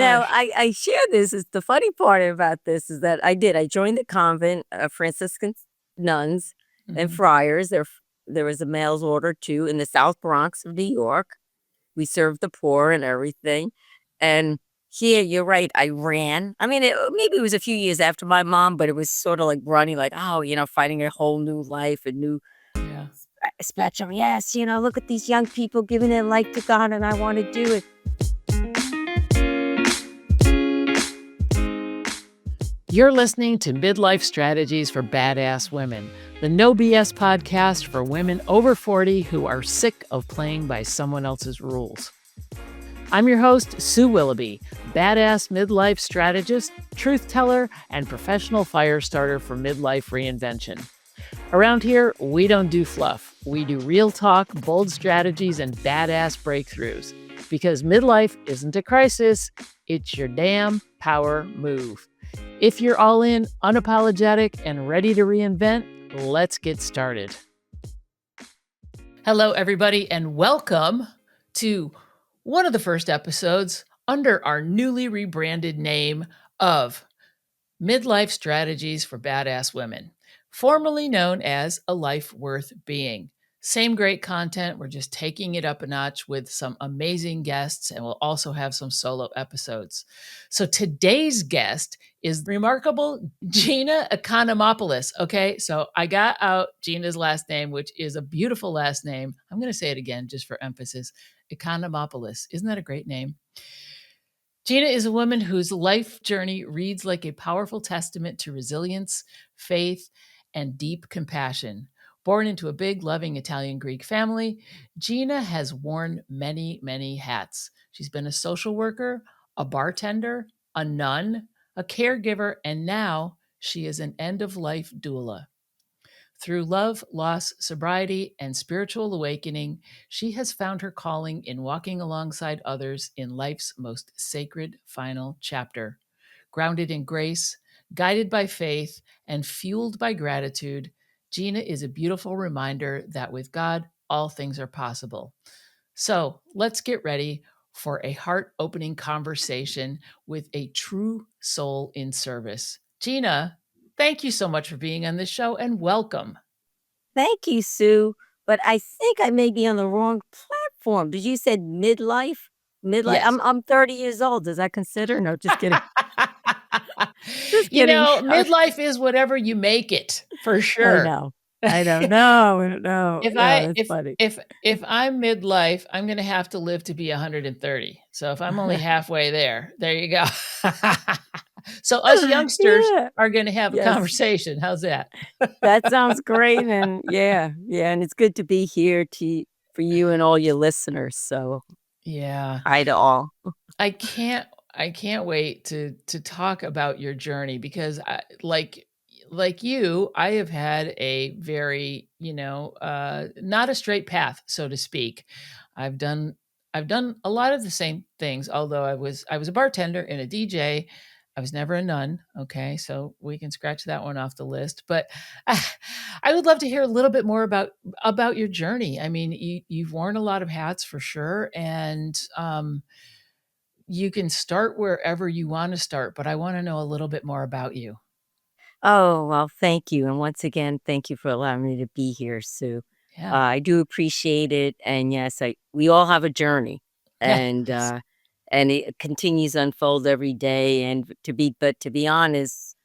Now, gosh. I share this. Is the funny part about this is that I joined the convent of Franciscan nuns and Mhm. friars. There was a mail's order too in the South Bronx of New York. We served the poor and everything. And here, you're right, I ran. I mean, maybe it was a few years after my mom, but it was sort of like running, like, oh, finding a whole new life, a new Yeah. spectrum. Yes, look at these young people giving their life to God, and I want to do it. You're listening to Midlife Strategies for Badass Women, the no BS podcast for women over 40 who are sick of playing by someone else's rules. I'm your host, Sue Willoughby, badass midlife strategist, truth teller, and professional fire starter for midlife reinvention. Around here, we don't do fluff. We do real talk, bold strategies, and badass breakthroughs. Because midlife isn't a crisis, it's your damn power move. If you're all in, unapologetic, and ready to reinvent, let's get started. Hello, everybody, and welcome to one of the first episodes under our newly rebranded name of Midlife Strategies for Badass Women, formerly known as A Life Worth Being. Same great content. We're just taking it up a notch with some amazing guests, and we'll also have some solo episodes. So today's guest is remarkable Gina Economopoulos. Okay, so I got out Gina's last name, which is a beautiful last name. I'm going to say it again just for emphasis. Economopoulos. Isn't that a great name? Gina is a woman whose life journey reads like a powerful testament to resilience, faith, and deep compassion. Born into a big, loving Italian Greek family, Gina has worn many, many hats. She's been a social worker, a bartender, a nun, a caregiver, and now she is an end of life doula. Through love, loss, sobriety, and spiritual awakening, she has found her calling in walking alongside others in life's most sacred final chapter. Grounded in grace, guided by faith, and fueled by gratitude, Gina is a beautiful reminder that with God, all things are possible. So let's get ready for a heart opening conversation with a true soul in service. Gina, thank you so much for being on this show and welcome. Thank you, Sue. But I think I may be on the wrong platform. Did you said midlife? Midlife. Yes. I'm 30 years old. Does that consider? No, just kidding. Just kidding. Midlife is whatever you make it, for I sure. know. I don't know. No, If no, I that's funny. if I'm midlife, I'm gonna have to live to be 130. So if I'm only halfway there you go. So us youngsters Yeah. are gonna have a Yes. conversation. How's that? That sounds great. And yeah. And it's good to be here for you and all your listeners. So Yeah. hi to all. I can't wait to talk about your journey because like you, I have had a very, not a straight path, so to speak. I've done I've done a lot of the same things, although I was a bartender and a DJ. I was never a nun, okay? So we can scratch that one off the list. But I would love to hear a little bit more about your journey. I mean, you've worn a lot of hats for sure, and you can start wherever you want to start, but I want to know a little bit more about you. Oh, well, thank you. And once again, thank you for allowing me to be here, Sue. Yeah. I do appreciate it. And yes, we all have a journey, Yeah. and Yes. it continues to unfold every day. And to be honest,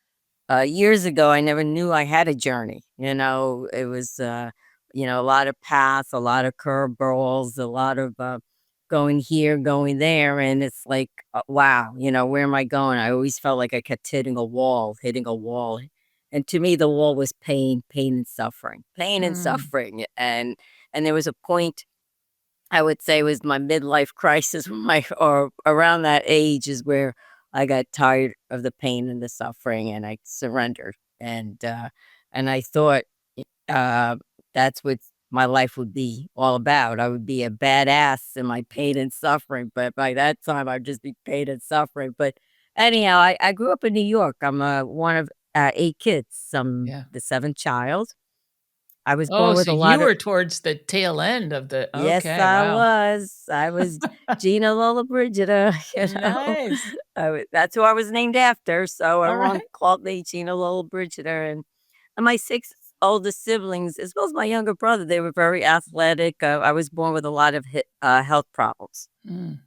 years ago, I never knew I had a journey. It was a lot of paths, a lot of curveballs, a lot of going here, going there, and it's like, wow, where am I going? I always felt like I kept hitting a wall, and to me, the wall was pain and suffering, pain and Mm. suffering, and there was a point. I would say was my midlife crisis, or around that age is where I got tired of the pain and the suffering, and I surrendered, and I thought, uh, that's what my life would be all about. I would be a badass in my pain and suffering, but by that time, I'd just be pain and suffering. But anyhow, I grew up in New York. I'm one of 8 kids. I'm Yeah. the 7th child, I was Oh, born with so a you lot of were towards the tail end of the yes, okay, wow. I was Gina Lollobrigida, Nice. that's who I was named after, so everyone Alright. called me Gina Lollobrigida, and my 6 oldest siblings, as well as my younger brother, they were very athletic. I was born with a lot of health problems. Mm,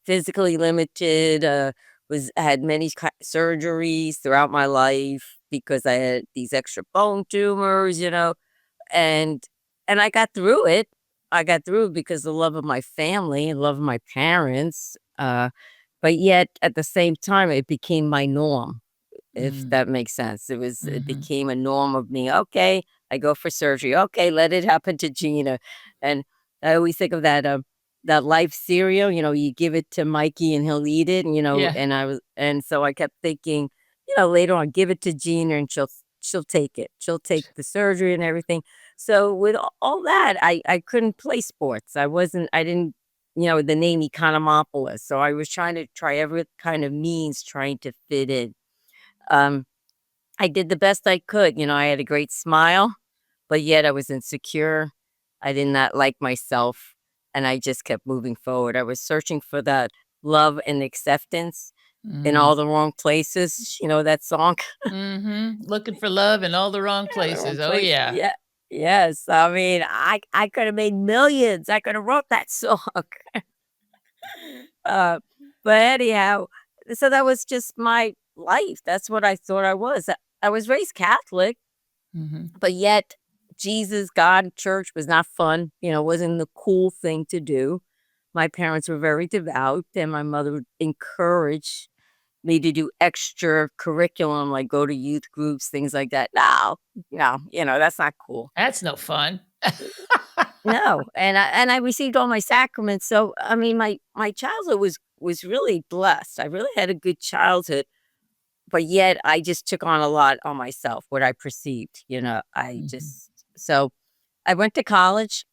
Physically limited, was had many surgeries throughout my life because I had these extra bone tumors, and I got through it. I got through it because the love of my family and love of my parents, but yet at the same time, it became my norm. If mm, that makes sense. It mhm. became a norm of me, "Okay, I go for surgery. Okay, let it happen to Gina." And I always think of that Life cereal, you give it to Mikey and he'll eat it, Yeah. and so I kept thinking, later on, give it to Gina and she'll take it. She'll take the surgery and everything. So with all that, I couldn't play sports. I didn't, the name Economopoulos. So I was trying to try every kind of means trying to fit in. Um, I did the best I could, I had a great smile, but yet I was insecure. I did not like myself, and I just kept moving forward. I was searching for that love and acceptance in Mm. all the wrong places. You know that song? Mhm. Looking for love in all the wrong Yeah, the wrong places. Oh, place. yeah. Yeah. Yes. I mean, I could have made millions. I could have wrote that song. uh, but anyhow, so that was just my life. That's what I thought I was. I was raised Catholic. Mhm. But yet, Jesus, God, church was not fun, wasn't the cool thing to do. My parents were very devout, and my mother would encourage me to do extra curriculum, like go to youth groups, things like that. No, no, that's not cool. That's no fun. No, and I received all my sacraments. So I mean, my childhood was really blessed. I really had a good childhood, but yet I just took on a lot on myself, what I perceived. I Mhm. just so I went to college,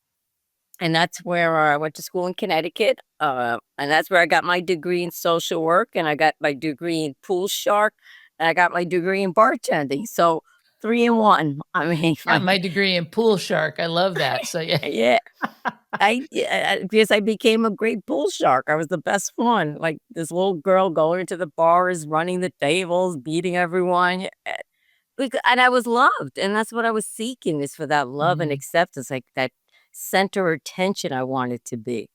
and that's where I went to school in Connecticut, and that's where I got my degree in social work, and I got my degree in pool shark, and I got my degree in bartending. So 3 in 1. I mean, Got my degree in pool shark. I love that. So, yeah. yeah, because I became a great pool shark. I was the best one. Like this little girl going to the bars, running the tables, beating everyone. And I was loved, and that's what I was seeking is for that love and Mhm. acceptance, like that center or attention I wanted to be.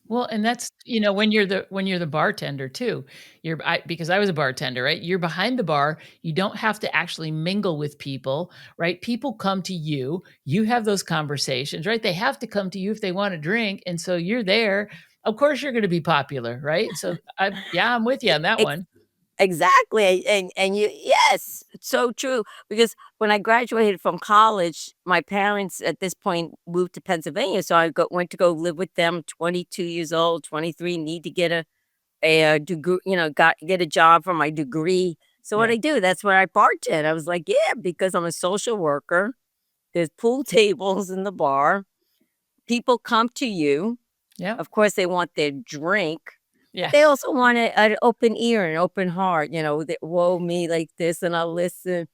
Well, and that's when you're the bartender too. Because I was a bartender, right? You're behind the bar. You don't have to actually mingle with people, right? People come to you. You have those conversations, right? They have to come to you if they want to drink, and so you're there. Of course, you're going to be popular, right? So, yeah, I'm with you E on that ex one. exactly, and you yes, it's so true, because when I graduated from college, my parents at this point moved to Pennsylvania, so I went to go live with them, 22 years old, 23, need to get a degree, got get a job for my degree. So what Yeah. I do, that's where I bartend. I was like, "Yeah," because I'm a social worker, there's pool tables in the bar, people come to you. Yeah. Of course, they want their drink, but Yeah. they also want an open ear, an open heart, that, "Whoa, me like this," and I'll listen,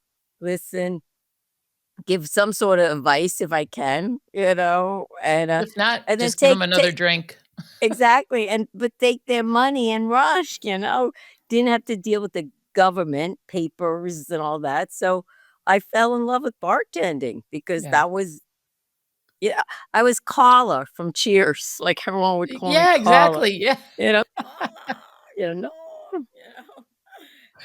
give some sort of advice if I can, If not, and then just give them another take drink. exactly, but take their money and rush, Didn't have to deal with the government, papers, and all that, so I fell in love with bartending because Yeah. that was yeah, I was Carla from Cheers, like, everyone would call me Yeah, Carla, exactly. Yeah. "Carla," "No,"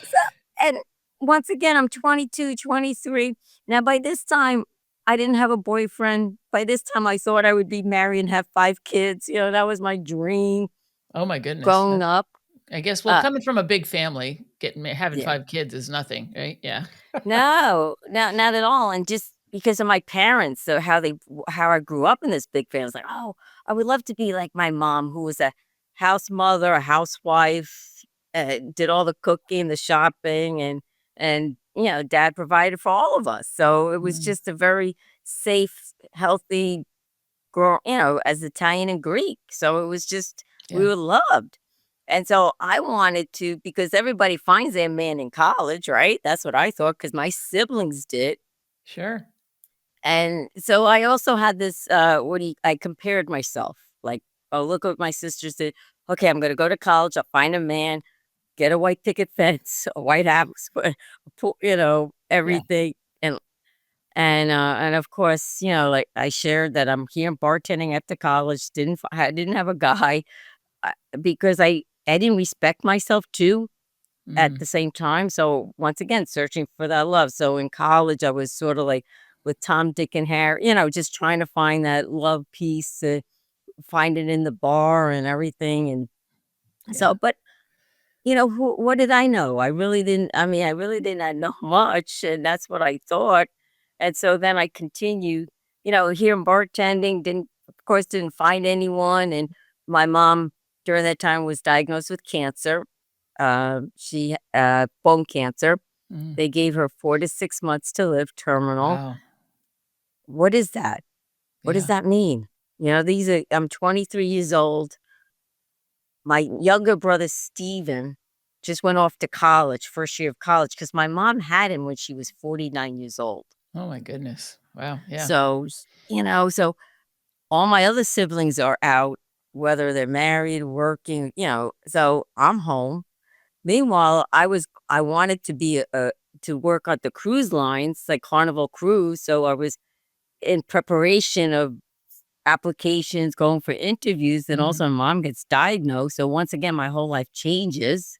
So and once again, I'm 22, 23. Now by this time, I didn't have a boyfriend. By this time, I thought I would be married and have 5 kids, that was my dream Oh my goodness. growing up. I guess, well, Uh, coming from a big family, having yeah. 5 kids is nothing, right? Yeah. No, no, not at all, and just because of my parents, so how I grew up in this big family, I was like, "Oh, I would love to be like my mom who was a house mother, a housewife, did all the cooking, the shopping, and, dad provided for all of us." So it was Mm, just a very safe, healthy girl, as Italian and Greek. So it was just we yeah, were loved. And so I wanted to because everybody finds their man in college, right? That's what I thought because my siblings did. sure. And so I also had this, I compared myself, like, "Oh, look what my sisters did. Okay, I'm gonna go to college, I'll find a man, get a white picket fence, a white house, Yeah. everything." And and of course, like, I shared that I'm here bartending after college, I didn't have a guy, uh, because I didn't respect myself too at Mm. the same time. So once again, searching for that love. So in college, I was sort of like with Tom, Dick, and Harry, just trying to find that love piece, find it in the bar and everything. And so, Yeah. but what did I know? I really didn't. I mean, I really did not know much, and that's what I thought. And so then I continued, here in bartending. Of course, didn't find anyone. And my mom during that time was diagnosed with cancer. She bone cancer. Mm. They gave her 4 to 6 months to live, terminal. Wow. What is that? What does Yeah. that mean? I'm 23 years old. My younger brother, Steven, just went off to college, first year of college, because my mom had him when she was 49 years old. Oh my goodness. Wow. Yeah. So all my other siblings are out, whether they're married, working, so I'm home. Meanwhile, I wanted to be to work on the cruise lines, like Carnival Cruise, so I was in preparation of applications, going for interviews, and Mhm. also my mom gets diagnosed, so once again, my whole life changes.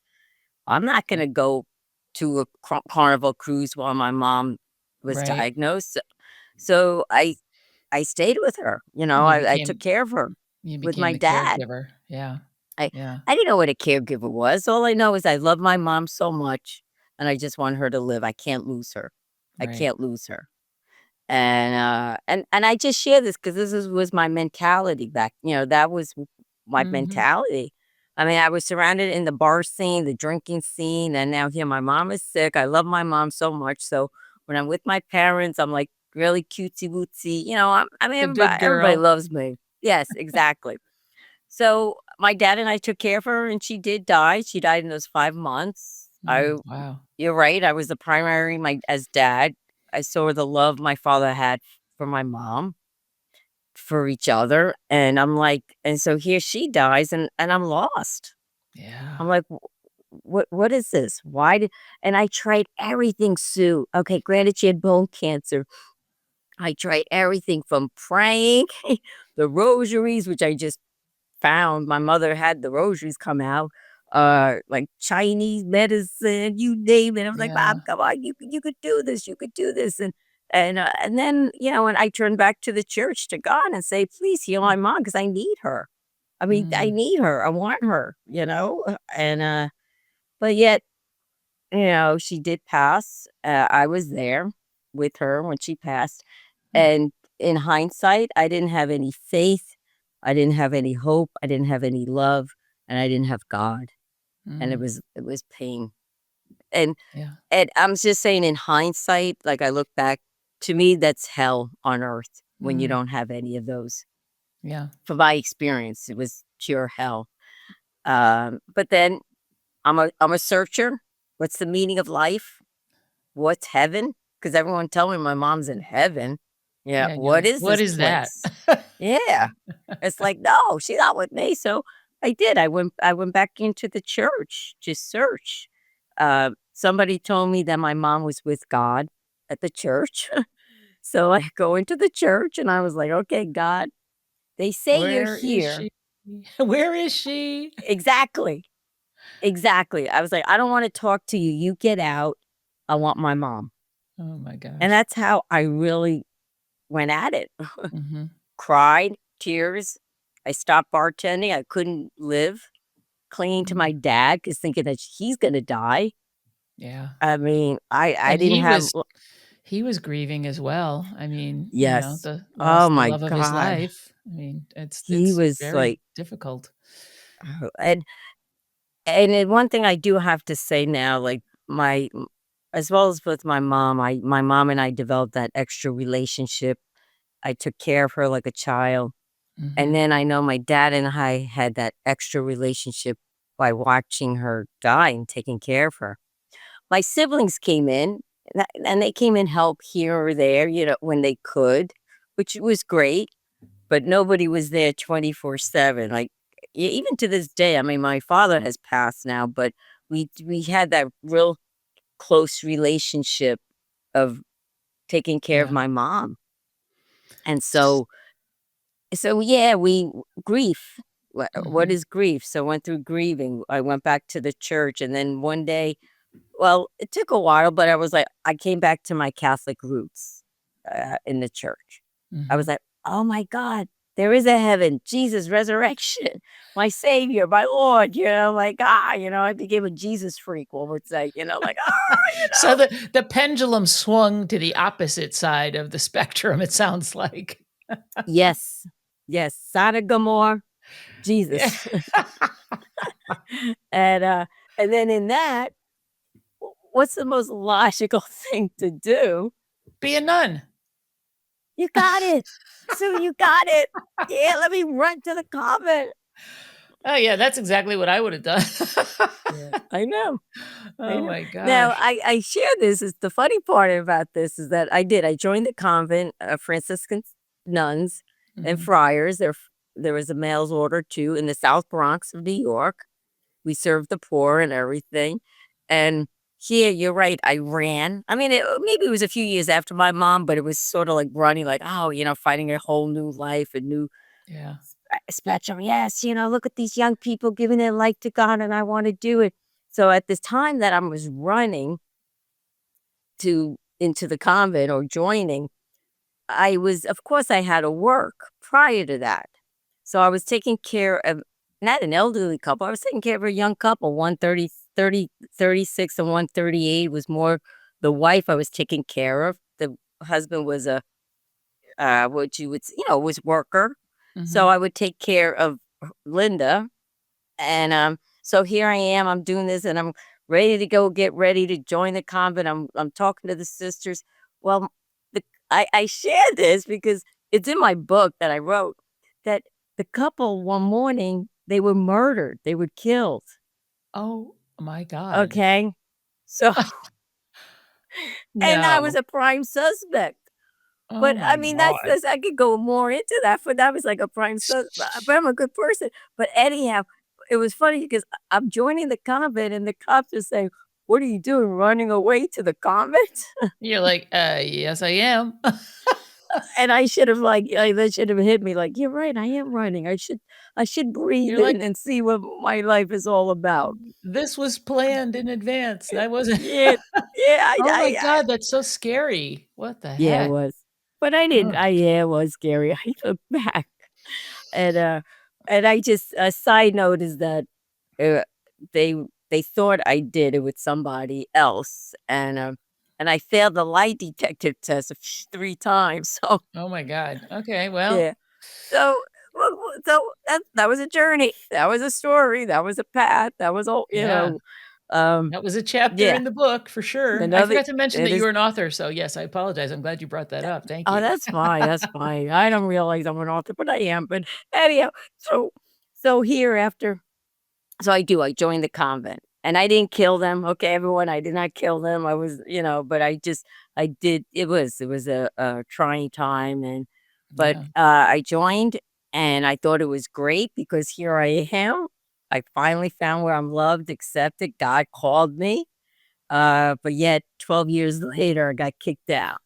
I'm not Yeah. gonna go to a Carnival Cruise while my mom was Right. diagnosed, so I stayed with her, You I took became care of her you with became my the dad. caregiver. Yeah. I Yeah. I didn't know what a caregiver was. All I know is I love my mom so much, and I just want her to live. I can't lose her. I Right. can't lose her. And I just share this because was my mentality that was my Mhm. mentality. I mean, I was surrounded in the bar scene, the drinking scene, and now here my mom is sick. I love my mom so much. So when I'm with my parents, I'm like really cutesy wootsy. I mean, The good everybody girl. loves me. Yes, exactly. So, my dad and I took care of her, and she did die. She died in those 5 months. Mm. Wow. You're right, I was the primary my as dad. I saw the love my father had for my mom, for each other, and I'm like and so here she dies, and I'm lost. Yeah. I'm like, what is this? Why did?" And I tried everything, Sue. Okay, granted, she had bone cancer. I tried everything from praying, the rosaries, which I just found my mother had the rosaries come out, like Chinese medicine, you name it. I was like, Yeah. "Mom, come on, you could do this, you could do this." And then, and I turned back to the church, to God, and say, "Please heal my mom because I need her. I mean, I Mm. need her. I want her, but yet, she did pass. I was there with her when she passed. Mm. And in hindsight, I didn't have any faith. I didn't have any hope. I didn't have any love. And I didn't have God. And it Mm. was it was pain. And Yeah. and I'm just saying in hindsight, like I look back, to me, that's hell on earth when you Mm. don't have any of those. Yeah. From my experience, it was pure hell. But then I'm a searcher. What's the meaning of life? What's heaven? Because everyone tell me my mom's in heaven. Yeah, Yeah, and you're what like, is "What this is that?" place? Yeah. It's like, "No, she's not with me." So I did. I went back into the church to search. Somebody told me that my mom was with God at the church. So I go into the church and I was like, "Okay, God, they say you're "Where is here." she? Where is she?" Exactly. Exactly. I was like, "I don't wanna talk to you. You get out. I want my mom." Oh my And gosh. that's how I really went at it. Mhm. Cried, tears. I stopped bartending. I couldn't live. Clinging to Mm. my dad, cause thinking that he's gonna die. Yeah. I mean, I And didn't have he was grieving as well. I mean, yes. the Oh lost the my love of his god. life. I mean, He it's was very like difficult. and one thing I do have to say now, like, as well as with my mom and I developed that extra relationship. I took care of her like a child, and Mhm. then I know my dad and I had that extra relationship by watching her die and taking care of her. My siblings came in, and they came and helped here or there, when they could, which was great, but nobody was there 24/7. Like, even to this day, I mean, my father has passed now, but we had that real close relationship of taking care of Yeah. my mom. And so yeah, grief. What Mhm. is grief? So I went through grieving. I went back to the church, and then one day, well, it took a while, but I was like, I came back to my Catholic roots in the church. I was Mhm. like, oh my God, there is a heaven, Jesus, resurrection, my Savior, my Lord. Like, I became a Jesus freak, one would say, like, So the pendulum swung to the opposite side of the spectrum, it sounds like. yes, yes, Sodom and Gomorrah, Yeah. Jesus. And then in that, what's the most logical thing to do? Be a nun. You got it. So you got it. Yeah, let me run to the convent. Oh, yeah, that's exactly what I would have done. Yeah, I know. I Oh know. my Now, gosh. I share this. Is the funny part about this is that I did. I joined the convent, Franciscan nuns and Mhm. friars. There was a mail's order too in the South Bronx of New York. We served the poor and everything. And here, you're right. I ran. I mean, maybe it was a few years after my mom, but it was sort of like running, like, oh, finding a whole new life, a new Yeah. spectrum. Yes, look at these young people giving their life to God, and I want to do it. So at this time that I was running to into the convent or joining, of course, I had to work prior to that. So I was taking care of not an elderly couple. I was taking care of a young couple, 36 and 138 was more the wife I was taking care of. The husband was a what you would was worker. So Mhm. I would take care of Linda. And, so here I am, I'm doing this, and I'm ready to go get ready to join the convent. I'm talking to the sisters. Well, the I share this because it's in my book that I wrote that the couple one morning, they were murdered, they were killed, Oh my god. okay? So and I was No. a prime suspect. Oh But, my I mean, god. I could go more into that, but that was like a prime but I'm a good person. But anyhow, it was funny because I'm joining the convent and the cops are saying, "What are you doing, running away to the convent?" You're like, yes, I am." And I should have, that should have hit me like, "You're right, I am running. I should breathe You're like, in and see what my life is all about." "This was planned in advance. I wasn't." Yeah, yeah, Oh my god, that's so scary. What the yeah, it heck? was. But I didn't Ugh. I yeah, it was scary. I look back and, uh I just a side note is that, uh, they they thought I did it with somebody else, and I failed the lie detector test 3 times, so Oh my god. Okay, well, yeah. So, that was a journey, that was a story, that was a path, that was all yeah. um, That was a chapter yeah. in the book for sure. I Another forgot to mention it that you is were an author, so yes, I apologize. I'm glad you brought that up. Thank oh, you. that's fine, that's fine. I don't realize I'm an author, but I am, but anyhow, so here after so I joined the convent, and I didn't kill them, okay, everyone, I did not kill them, I was but I did it was a trying time, but, Yeah. I joined, and I thought it was great because here I am. I finally found where I'm loved, accepted, God called me, but yet 12 years later, I got kicked out.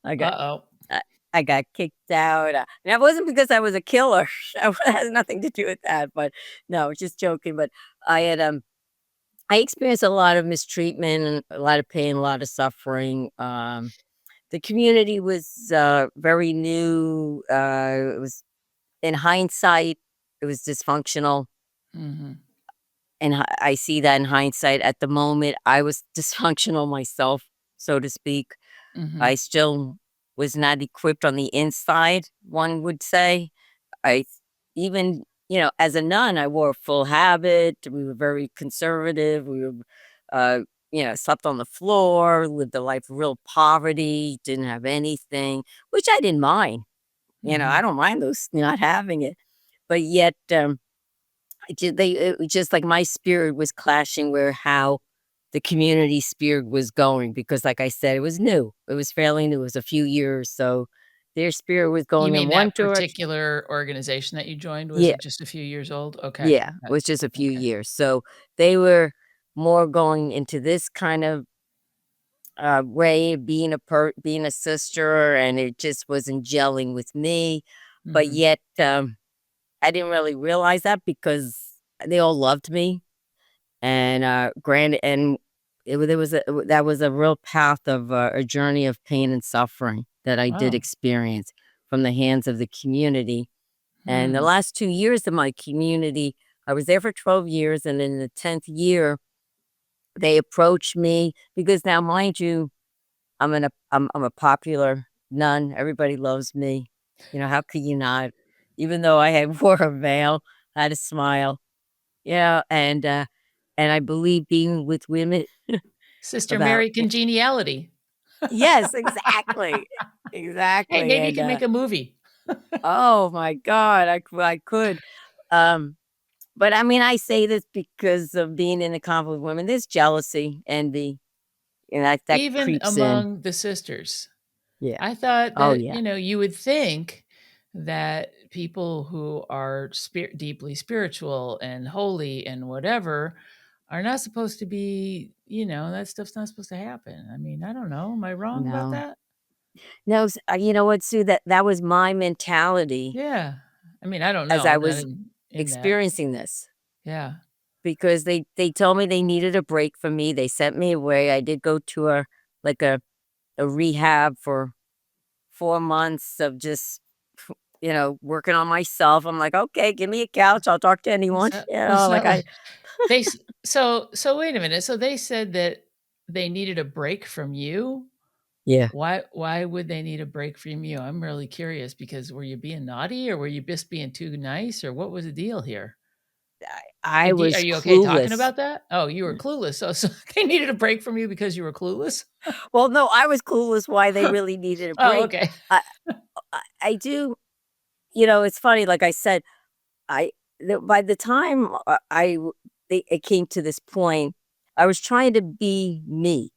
I got Uh-oh. I I got kicked out, and that wasn't because I was a killer. That has nothing to do with that, but no, just joking, but I had, I experienced a lot of mistreatment and a lot of pain, a lot of suffering, the community was, very new, it was in hindsight, it was dysfunctional, Mhm. and I see that in hindsight. At the moment, I was dysfunctional myself, so to speak. I Mhm. still was not equipped on the inside, one would say. I even, as a nun, I wore a full habit. We were very conservative. We were, uh, slept on the floor, lived a life of real poverty, didn't have anything, which I didn't mind. I Mhm. don't mind those not having it. But yet, it was just like my spirit was clashing where how the community spirit was going because, like I said, it was new. It was fairly new. It was a few years, so their spirit was You going in mean one that direction. particular organization that you joined, was Yeah, it just a few years old? Okay. yeah, it was just a few Okay. years. So they were more going into this kind of way of being a sister, and it just wasn't gelling with me. But Mhm. yet, I didn't really realize that because they all loved me, and granted, and there was that was a real path of a journey of pain and suffering that I did Wow. experience from the hands of the community. And the Hmm. last 2 years of my community, I was there for 12 years, and in the 10th year, they approached me because now, mind you, I'm a popular nun. Everybody loves me. You know, how could you not? Even though I had wore a veil, I had a smile. Yeah, and I believe being with women Sister about Mary Congeniality. yes, exactly. Hey, Exactly, maybe you and, can make a movie. oh my god, I could. Um, but I mean, I say this because of being in a conflict with women, there's jealousy, envy, and that Even creeps in. among the sisters. Yeah. I thought Oh, that, yeah. you would think that people who are deeply spiritual and holy and whatever are not supposed to be, that stuff's not supposed to happen. I mean, I don't know. Am I wrong about No. that? No, you know what, Sue? That was my mentality Yeah. I mean, I don't as know, I not was in that. experiencing this Yeah. because they told me they needed a break from me. They sent me away. I did go to like a rehab for 4 months of just, working on myself. I'm like, "Okay, give me a couch. I'll talk to anyone." So You know, so like I they s so wait a minute. So they said that they needed a break from you? Yeah. Why would they need a break from you? I'm really curious because were you being naughty or were you just being too nice or what was the deal here? I Are was you okay talking clueless. about that? Oh, you were clueless. So they needed a break from you because you were clueless? Well, no, I was clueless why they really needed a Oh, break. okay. I do it's funny, like I said, I by the time it came to this point, I was trying to be me.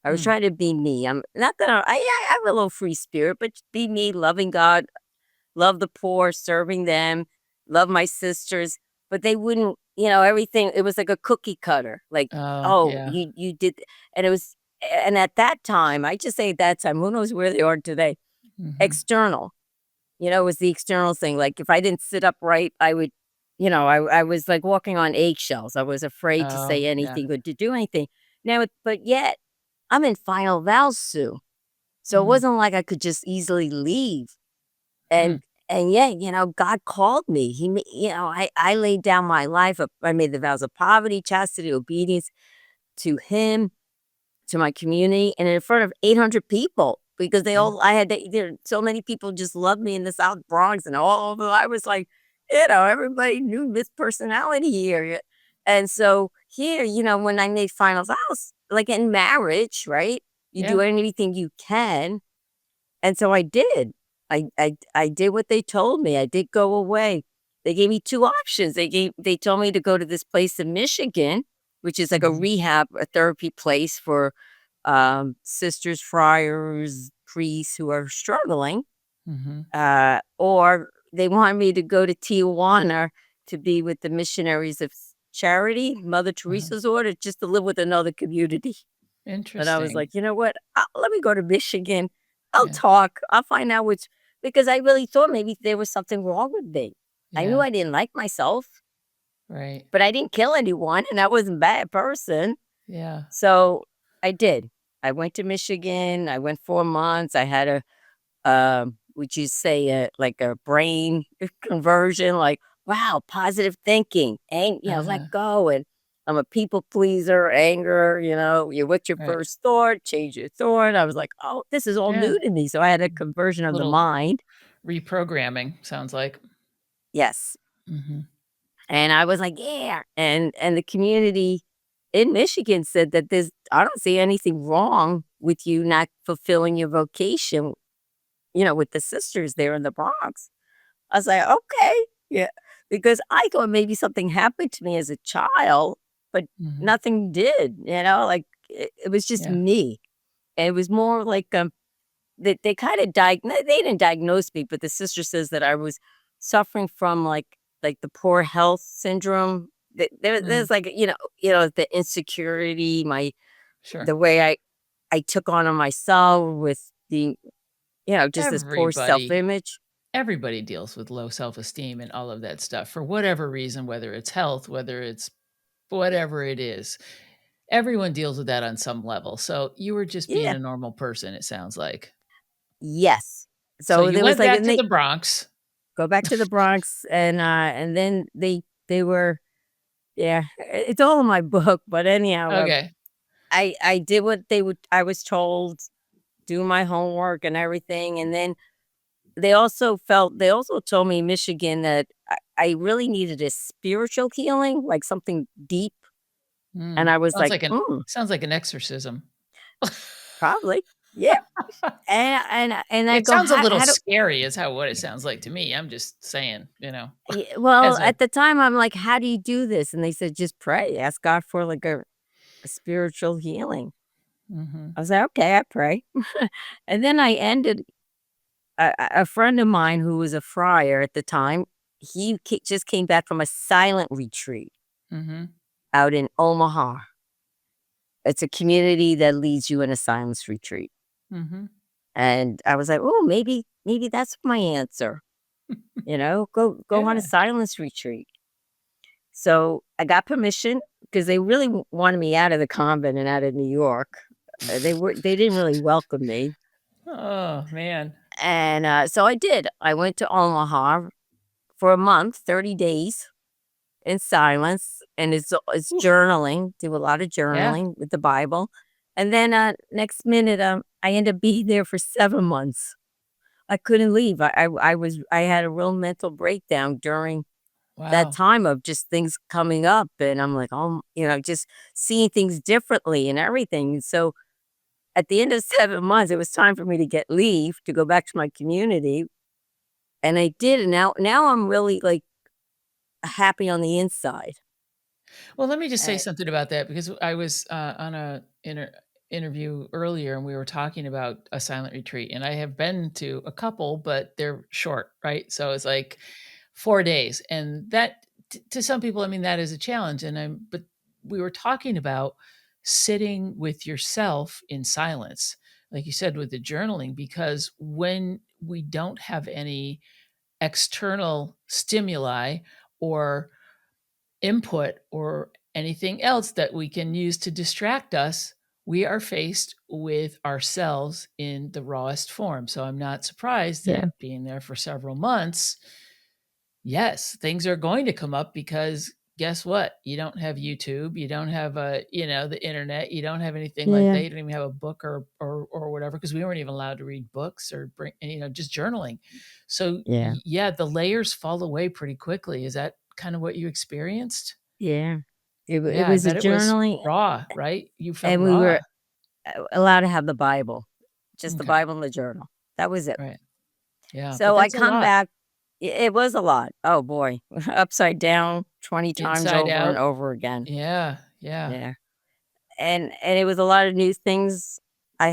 I was Mm. trying to be me. I'm not gonna I have a little free spirit, but be me, loving God, love the poor, serving them, love my sisters, but they wouldn't, everything it was like a cookie cutter. Like, Oh, "Oh, yeah. you did," and it was and at that time, I just say at that time, who knows where they are today, Mhm. external. It was the external thing, like, if I didn't sit upright, I would I was, like, walking on eggshells. I was afraid to Oh, say yeah. anything or to do anything. Now, but yet, I'm in final vows, Sue, so it Mm. wasn't like I could just easily leave, Hmm. and yet, God called me. I laid down my life. I made the vows of poverty, chastity, obedience to Him, to my community, and in front of 800 people because they Yeah. all I had so many people just loved me in the South Bronx and all over. I was like, everybody knew this personality here. And so here, when I made final vows, like in marriage, right? You do Yeah. anything you can. And so I did. I did what they told me. I did go away. They gave me 2 options. They told me to go to this place in Michigan, which is like a Mhm. rehab, a therapy place for, sisters, friars, priests who are struggling, Mhm. or they wanted me to go to Tijuana to be with the Missionaries of Charity, Mother Uh-huh. Teresa's order, just to live with another community. And I was Interesting. like, "You know what? Let me go to Michigan. I'll Yeah. talk. I'll find out which," because I really thought maybe there was something wrong with me. I knew Yeah. I didn't like myself, Right. but I didn't kill anyone, and I wasn't a bad person. Yeah. So I did. I went to Michigan. I went 4 months. I had would you say, like a brain conversion, like, wow, positive thinking, and, let Uh-huh. go. And I'm a people pleaser, anger, what's your Right. first thought? Change your thought. I was like, oh, this is all Yeah. new to me. So I had a conversion of the Little mind. reprogramming, sounds like. Yes. Mhm. And I was like, yeah. And the community in Michigan said that I don't see anything wrong with you not fulfilling your vocation, with the sisters there in the Bronx. I was like, "Okay." Yeah, because I thought maybe something happened to me as a child, but Mhm. nothing did, like, it was just Yeah. me. And it was more like, they kinda they didn't diagnose me, but the sister says that I was suffering from, like, the poor health syndrome. Mm. There's, like, the insecurity, Sure. the way I took on myself with the just this poor Everybody self-image. everybody deals with low self-esteem and all of that stuff for whatever reason, whether it's health, whether it's whatever it is. Everyone deals with that on some level. So you were just being Yeah. a normal person, it sounds like. Yes. So So you there was, went like, back and to they the Bronx. go back to the Bronx, and then they were yeah, it's all in my book, but anyhow, Okay. I did what I was told, do my homework and everything, and then they also told me in Michigan that I really needed a spiritual healing, like something deep, and Mm. I was Sounds like, like an "Mm, sounds like an exorcism. probably, yeah," and I It go, sounds a little how do" scary is how what it sounds like to me. I'm just saying, well, as a at the time, I'm like, "How do you do this?" And they said, "Just pray, ask God for, like, a spiritual healing." Mhm. I was like, "Okay, I pray." And then I ended a friend of mine who was a friar at the time, just came back from a silent retreat Mhm. out in Omaha. It's a community that leads you in a silence retreat. Mhm. And I was like, "Oh, maybe that's my answer, go on a Yeah. silence retreat." So, I got permission because they really wanted me out of the convent and out of New York. They didn't really welcome me. Oh, man. And so I did. I went to Omaha for a month, 30 days in silence, and it's Oof. journaling, do a lot of Yeah. journaling with the Bible. And then, next minute, I ended up being there for 7 months. I couldn't leave. I had a real mental breakdown during that Wow. time of just things coming up, and I'm like, "Oh," just seeing things differently and everything. So, at the end of 7 months, it was time for me to get leave to go back to my community, and I did, and now I'm really, like, happy on the inside. Well, let me just say Uh, something about that because I was, on a interview earlier, and we were talking about a silent retreat, and I have been to a couple, but they're short, right? So it's like 4 days, and that to some people, I mean, that is a challenge, but we were talking about sitting with yourself in silence, like you said, with the journaling, because when we don't have any external stimuli or input or anything else that we can use to distract us, we are faced with ourselves in the rawest form. So I'm not surprised yeah, that being there for several months, yes, things are going to come up because guess what? You don't have YouTube, you don't have the internet, you don't have anything like yeah, that. You don't even have a book or whatever because we weren't even allowed to read books or bring just journaling. So yeah, yeah, the layers fall away pretty quickly. Is that kind of what you experienced? yeah. It Yeah, I was a bet it was journaling, raw, right? You felt and we raw. were, allowed to have the Bible, just the Okay. Bible and the journal. That was it. Right. Yeah, but So I that's a come lot. back, it was a lot. Oh boy, upside down 20 times Inside over and out. over again. Yeah, yeah. Yeah. And it was a lot of new things I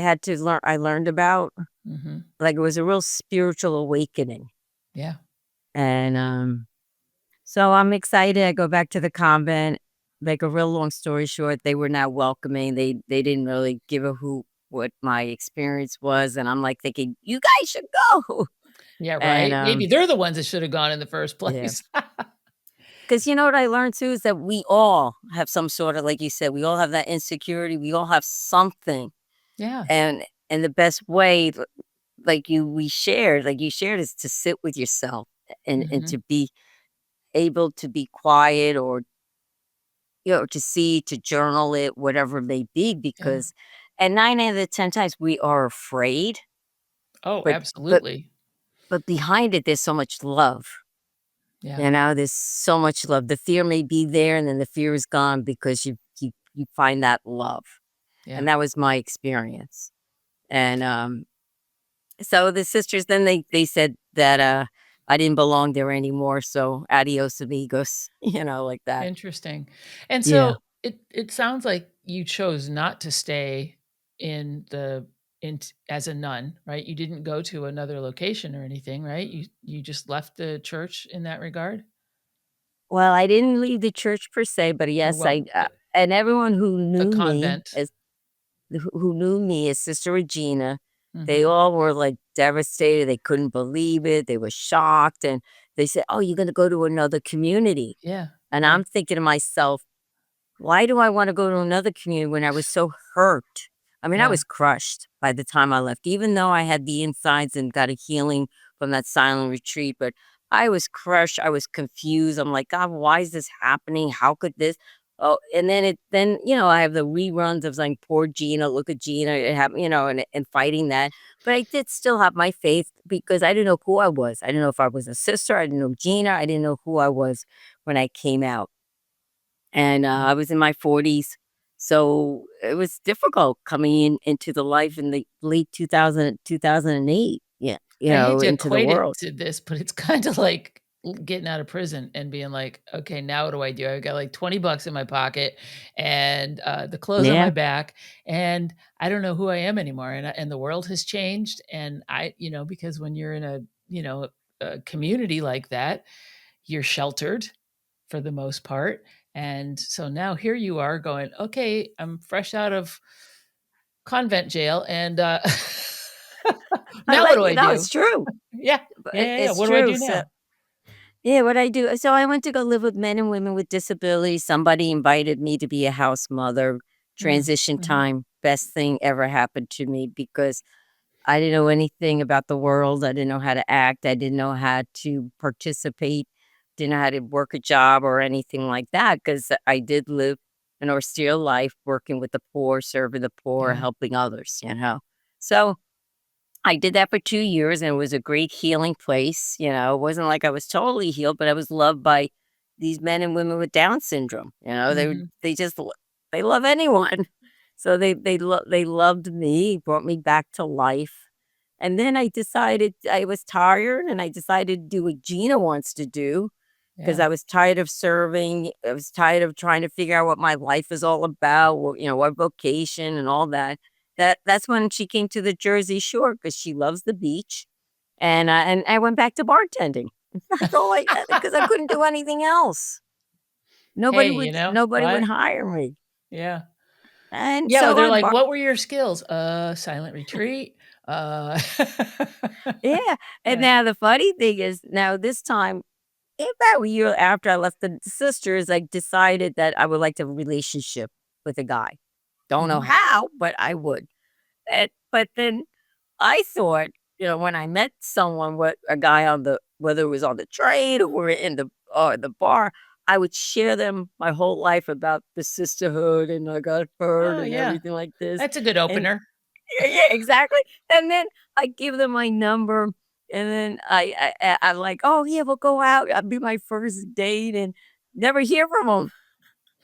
learned about. Mhm. Like, it was a real spiritual awakening. Yeah. And, so I'm excited. I go back to the convent. Like, a real long story short, they were not welcoming. They didn't really give a hoot what my experience was, and I'm, like, thinking, "You guys should go." Yeah, And, right? Maybe they're the ones that should have gone in the first yeah. place. 'Cause you know what I learned too is that we all have some sort of, like you said, we all have that insecurity. We all have something, Yeah. and the best way, like you shared, is to sit with yourself and Mhm. to be able to be quiet, or to journal it, whatever it may be, Yeah. because and 9 out of the 10 times we are afraid, Oh, but but absolutely. but behind it, there's so much love. Yeah. There's so much love. The fear may be there, and then the fear is gone because you find that love, Yeah. and that was my experience. And, so the sisters then they said that, I didn't belong there anymore, so adios amigos, like that. Interesting. And so Yeah. it sounds like you chose not to stay in the in as a nun, right? You didn't go to another location or anything, right? You just left the church in that regard? Well, I didn't leave the church per se, but Or yes, well, and everyone who a knew me convent. as who knew me as Sister Regina, they Mhm. all were, like, devastated, they couldn't believe it, they were shocked, and they said, "Oh, you're gonna go to another community." Yeah, And yeah, I'm thinking to myself, why do I wanna go to another community when I was so hurt? I mean, I yeah. was crushed by the time I left, even though I had the insides and got a healing from that silent retreat, but I was crushed, I was confused, I'm like, "God, why is this happening? How could this?" Oh, and then, I have the reruns of saying, "Poor Gina, look at Gina," it happened, and fighting that, but I did still have my faith because I didn't know who I was. I didn't know if I was a sister, I didn't know Gina, I didn't know who I was when I came out. And, Mm. I was in my 40s, so it was difficult coming into the life in the late 2008, yeah, I hate to into the equate it world. to this, but it's kinda like getting out of prison and being like, "Okay, now what do I do? I've got, like, 20 bucks in my pocket and, the clothes on my Yeah, back, and I don't know who I am anymore, and the world has changed, and because when you're in a community like that, you're sheltered for the most part, and so now here you are going, "Okay, I'm fresh out of convent jail, and, I now what like do I no, it's do?" true, Yeah. but Yeah, yeah, yeah. it's What do I true, do so now? yeah, what I do so I went to go live with men and women with disabilities, somebody invited me to be a house mother, Mm, transition mhm. time, best thing ever happened to me because I didn't know anything about the world. I didn't know how to act. I didn't know how to participate. Didn't know how to work a job or anything like that because I did live an austere life working with the poor, serving the poor, Yeah, helping others. So I did that for 2 years, and it was a great healing place. It wasn't like I was totally healed, but I was loved by these men and women with Down syndrome. mhm. They just l they love anyone. So they loved me, brought me back to life, and then I decided I was tired, and I decided to do what Gina wants to do because Yeah. I was tired of serving. I was tired of trying to figure out what my life is all about, what vocation and all that. That's when she came to the Jersey Shore because she loves the beach, and I went back to bartending. That's all I because I couldn't do anything else. Hey, Nobody would what? hire me, Yeah. and Yeah, well, so they're I like, bar "What were your skills?" Silent retreat, uh" yeah, and Yeah. now the funny thing is now this time, about a year after I left the sisters, I decided that I would like to have a relationship with a guy. Don't know Mhm. how, but I would. But then I thought, when I met someone, what a guy on the whether it was on the train or in the bar, I would share them my whole life about the sisterhood and I got hurt Oh, and yeah. everything like this. That's a good And opener. yeah, yeah, exactly. And then I give them my number, and then I'm like, "Oh, yeah, we'll go out. I'll be my first date," and never hear from them.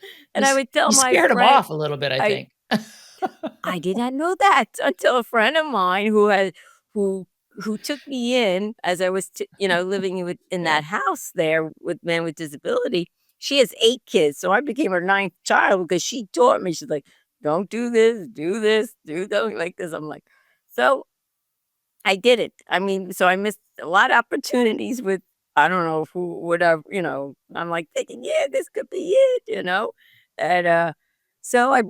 You And I s would tell you my scared 'em friend, off a little bit, I I think. I did not know that until a friend of mine who who took me in as I was living in Yeah. that house there with men with disability. She has 8 kids, so I became her ninth child because she taught me. She's like, "Don't do this, do don't like this." I'm like, so I did it. I mean, so I missed a lot of opportunities with I don't know who would have. I'm like thinking, yeah, this could be it. And so I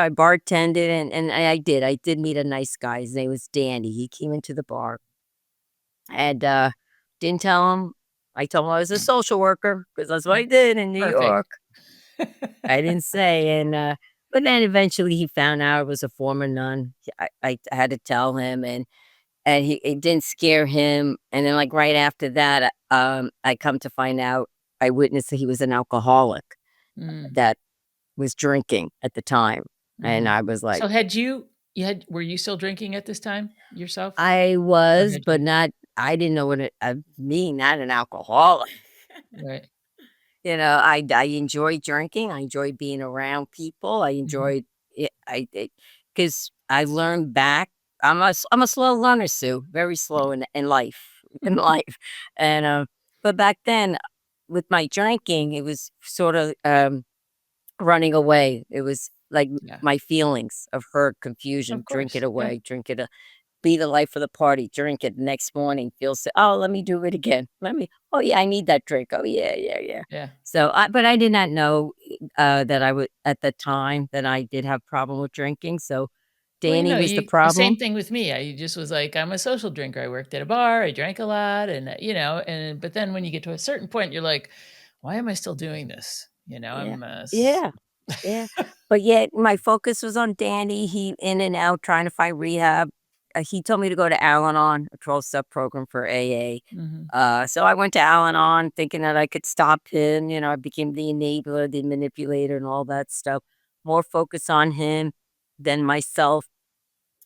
bartended and I did. I did meet a nice guy. His name was Danny. He came into the bar and didn't tell him. I told him I was a social worker because that's what Yeah. I did in New Perfect. York. I didn't say, and but then eventually he found out I was a former nun. I had to tell him, and it didn't scare him, and then, like, right after that, I come to find out I witnessed that he was an alcoholic Mm, that was drinking at the time, and mhm. I was like So had you had were you still drinking at this time yourself? I Or was, had but you not I didn't know what me, not an alcoholic. Right. I enjoy drinking, I enjoy being around people, I Mhm. enjoyed it because I learned back I'm a slow learner, Sue, very slow in life in life, and, but back then, with my drinking, it was sort of, running away. It was like Yeah, my feelings of hurt, confusion, of drink it course. Yeah, away, drink it, be the life of the party, drink it next morning, feel si "Oh, let me do it again. Let me oh, yeah, I need that drink. Oh, yeah, yeah, yeah." yeah. So, but I did not know, that I would at the time that I did have problem with drinking, so Well, Danny was the same problem. thing with me. I just was like, I'm a social drinker. I worked at a bar. I drank a lot, and but then when you get to a certain point, you're like, why am I still doing this? Yeah. I'm Yeah. Yeah. But yet my focus was on Danny. He in and out trying to find rehab. He told me to go to Al-Anon, a 12-step program for AA. Mhm. So I went to Al-Anon thinking that I could stop him. I became the enabler, the manipulator, and all that stuff. More focus on him than myself.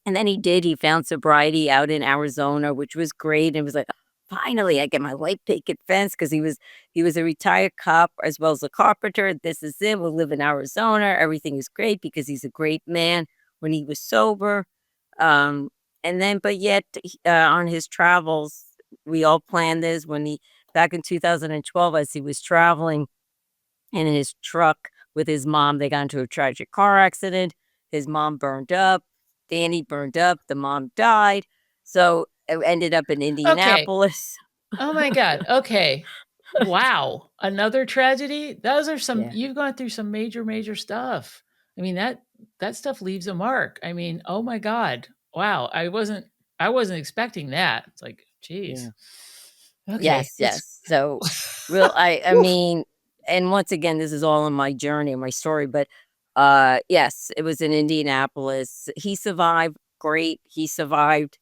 And then he did, he found sobriety out in Arizona, which was great, and was like, "Finally, I get my white picket fence," because he was a retired cop as well as a carpenter. This is it, we'll live in Arizona, everything is great because he's a great man when he was sober. Um, and then but yet, on his travels, we all planned this when he back in 2012 as he was traveling in his truck with his mom. They got into a tragic car accident. His mom burned up. Danny burned up. The mom died. So it ended up in Okay. Indianapolis. Oh my god. Okay. Wow. Another tragedy? Those are some Yeah, you've gone through some major, major stuff. I mean, that stuff leaves a mark. I mean, oh my god. Wow. I wasn't expecting that. It's like, geez. yeah. Okay. Yes, yes. So, real I Woof. mean, and once again, this is all in my journey and my story, but, yes, it was in Indianapolis. He survived, great. He survived,